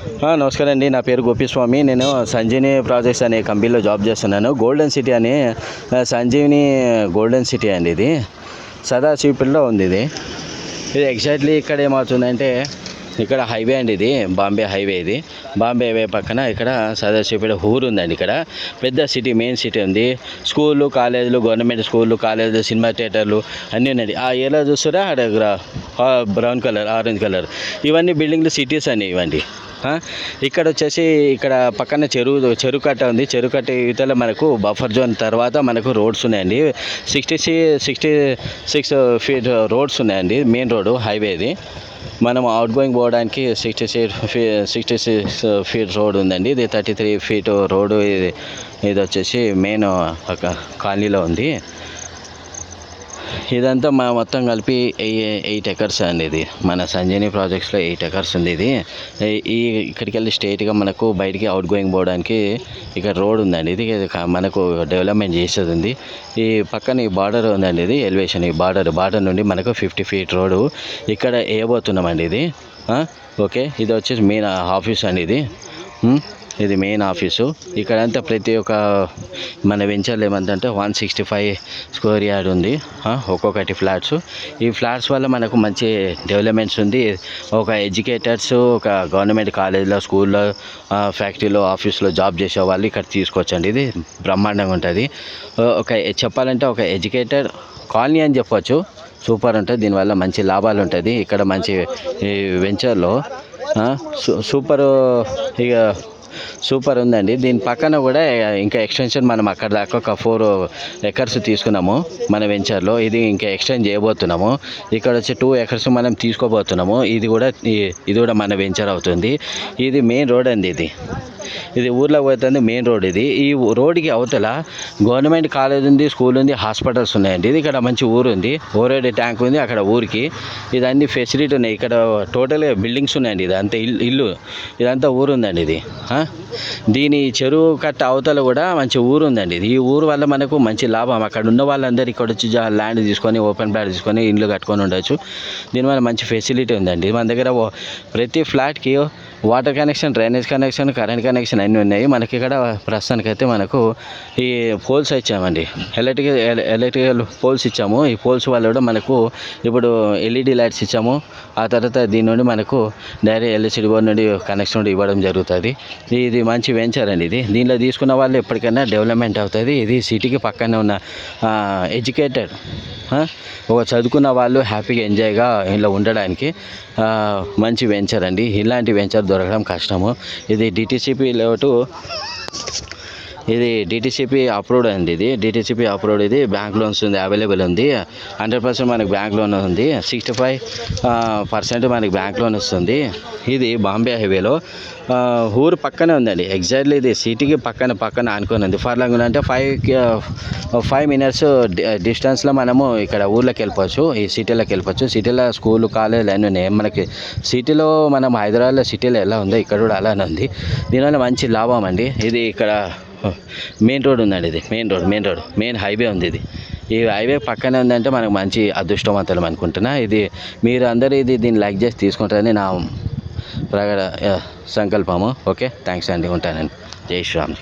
నమస్కారం అండి. నా పేరు గోపిస్వామి. నేను సంజీవిని ప్రాజెక్ట్స్ అనే కంపెనీలో జాబ్ చేస్తున్నాను. గోల్డెన్ సిటీ అని సంజీవిని గోల్డెన్ సిటీ అండి. ఇది సదాశివపేటలో ఉంది. ఇది ఎగ్జాక్ట్లీ ఇక్కడ ఏమవుతుందంటే, ఇక్కడ హైవే అండి. ఇది బాంబే హైవే. ఇది బాంబే హైవే పక్కన ఇక్కడ సదాశివపేట ఊరు ఉందండి. ఇక్కడ పెద్ద సిటీ, మెయిన్ సిటీ ఉంది. స్కూళ్ళు, కాలేజీలు, గవర్నమెంట్ స్కూళ్ళు, కాలేజీలు, సినిమా థియేటర్లు అన్నీ ఉన్నాయి. ఆ ఏరియా చూస్తారా, అక్కడ బ్రౌన్ కలర్, ఆరెంజ్ కలర్, ఇవన్నీ బిల్డింగ్లు, సిటీస్ అన్నీ ఇవ్వండి. ఇక్కడ వచ్చేసి ఇక్కడ పక్కన చెరువు కట్ట ఉంది. చెరువు కట్ట ఇవతల మనకు బఫర్ జోన్ తర్వాత మనకు రోడ్స్ ఉన్నాయండి. 66 ఫీట్ రోడ్స్ ఉన్నాయండి. మెయిన్ రోడ్డు హైవేది. మనం అవుట్ గోయింగ్ పోవడానికి 66 ఫీట్ రోడ్ ఉందండి. ఇది 33 ఫీట్ రోడ్డు. ఇది వచ్చేసి మెయిన్ కాలనీలో ఉంది. ఇదంతా మొత్తం కలిపి 8 ఎకర్స్ అండి. ఇది మన సంజీవిని ప్రాజెక్ట్స్లో 8 ఎకర్స్ ఉంది. ఇది ఇక్కడికి వెళ్ళి స్ట్రైట్గా మనకు బయటికి అవుట్ గోయింగ్ పోవడానికి ఇక్కడ రోడ్ ఉందండి. ఇది మనకు డెవలప్మెంట్ చేసేది ఉంది. ఈ పక్కన ఈ బార్డర్ ఉందండి. ఇది ఎలివేషన్. ఈ బార్డర్ నుండి మనకు 50 ఫీట్ రోడ్డు ఇక్కడ వేయబోతున్నామండి. ఇది ఓకే. ఇది వచ్చేసి మెయిన్ ఆఫీస్ అండి. ఇది మెయిన్ ఆఫీసు. ఇక్కడంతా ప్రతి ఒక్క మన వెంచర్లు ఏమంటే 165 స్క్వేర్ యార్డ్ ఉంది. ఒక్కొక్కటి ఫ్లాట్స్. ఈ ఫ్లాట్స్ వల్ల మనకు మంచి డెవలప్మెంట్స్ ఉంది. ఒక ఎడ్యుకేటర్స్, ఒక గవర్నమెంట్ కాలేజీలో, స్కూల్లో, ఫ్యాక్టరీలో, ఆఫీస్లో జాబ్ చేసే వాళ్ళు ఇక్కడ తీసుకోవచ్చండి. ఇది బ్రహ్మాండంగా ఉంటుంది. చెప్పాలంటే ఒక ఎడ్యుకేటెడ్ కాలనీ అని చెప్పవచ్చు. సూపర్ ఉంటుంది. దీనివల్ల మంచి లాభాలు ఉంటుంది. ఇక్కడ మంచి వెంచర్లో సూపర్ ఉందండి. దీని పక్కన కూడా ఇంకా ఎక్స్టెన్షన్ మనం అక్కడ దాకా ఒక 4 ఎకర్స్ తీసుకున్నాము మన వెంచర్లో. ఇది ఇంకా ఎక్స్టెండ్ చేయబోతున్నాము. ఇక్కడ వచ్చి 2 ఎకర్స్ మనం తీసుకోబోతున్నాము. ఇది కూడా మన వెంచర్ అవుతుంది. ఇది మెయిన్ రోడ్ అండి. ఇది ఊర్లోకి పోతుంది మెయిన్ రోడ్. ఈ రోడ్డుకి అవతల గవర్నమెంట్ కాలేజ్ ఉంది, స్కూల్ ఉంది, హాస్పిటల్స్ ఉన్నాయండి. ఇది ఇక్కడ మంచి ఊరు ఉంది. ఓరేడి ట్యాంక్ ఉంది అక్కడ ఊరికి. ఇది అన్ని ఫెసిలిటీ ఉన్నాయి. ఇక్కడ టోటల్గా బిల్డింగ్స్ ఉన్నాయండి. ఇదంతా ఇల్లు, ఇదంతా ఊరు ఉందండి. ఇది దీని చెరువు కట్ట అవతల కూడా మంచి ఊరు ఉందండి. ఈ ఊరు వల్ల మనకు మంచి లాభం. అక్కడ ఉన్న వాళ్ళందరూ ఇక్కడ వచ్చి ల్యాండ్ తీసుకొని, ఓపెన్ ప్లాట్ తీసుకొని ఇండ్లు కట్టుకొని ఉండొచ్చు. దీనివల్ల మంచి ఫెసిలిటీ ఉందండి. మన దగ్గర ప్రతి ఫ్లాట్కి water connection, drainage connection, current connection అన్నీ ఉన్నాయి. మనకి ఇక్కడ ప్రస్తుతానికైతే మనకు ఈ పోల్స్ ఇచ్చామండి. ఎలక్ట్రికల్ పోల్స్ ఇచ్చాము. ఈ పోల్స్ వల్ల కూడా మనకు ఇప్పుడు ఎల్ఈడి లైట్స్ ఇచ్చాము. ఆ తర్వాత దీని నుండి మనకు డైరెక్ట్ ఎల్ఈడి బోర్డు నుండి కనెక్షన్ ఇవ్వడం జరుగుతుంది. ఇది మంచి వెంచర్ అండి. దీనిలో తీసుకున్న వాళ్ళు ఎప్పటికైనా డెవలప్మెంట్ అవుతుంది. ఇది సిటీకి పక్కనే ఉన్న ఎడ్యుకేటెడ్, ఒక చదువుకున్న వాళ్ళు హ్యాపీగా ఎంజాయ్గా ఇలా ఉండడానికి మంచి వెంచర్ అండి. ఇలాంటి వెంచర్ దొరకడం కష్టము. ఇది డిటిసిపి లేఅవుట్. ఇది డిటిసిపి అప్రూవ్డ్ అండి. ఇది డిటిసిపి అప్రూవ్డ్. ఇది బ్యాంక్ లోన్స్ ఉంది, అవైలబుల్ ఉంది. 100% మనకు బ్యాంక్ లోన్ ఉంది. 65% మనకి బ్యాంక్ లోన్ వస్తుంది. ఇది బాంబే హైవేలో ఊరు పక్కనే ఉందండి. ఎగ్జాక్ట్లీ ఇది సిటీకి పక్కన అనుకుని ఉంది. ఫర్ లాంగ్ అంటే 5 మినిట్స్ డిస్టెన్స్లో మనము ఇక్కడ ఊర్లోకి వెళ్ళిపోవచ్చు. ఈ సిటీలోకి వెళ్ళిపోవచ్చు. సిటీలో స్కూల్, కాలేజీలు అన్నీ ఉన్నాయి. మనకి సిటీలో మనం హైదరాబాద్లో సిటీలో ఎలా ఉందో ఇక్కడ కూడా అలానే ఉంది. దీనివల్ల మంచి లాభం అండి. ఇది ఇక్కడ మెయిన్ రోడ్ ఉందండి. ఇది మెయిన్ హైవే ఉంది. ఈ హైవే పక్కనే ఉందంటే మనకు మంచి అదృష్టవంతులం అనుకుంటున్నా. మీరు అందరూ దీన్ని లైక్ చేసి తీసుకుంటారని నా ప్రగాఢ సంకల్పము. ఓకే, థ్యాంక్స్ అండి. ఉంటానండి. జై శ్రీరామ్.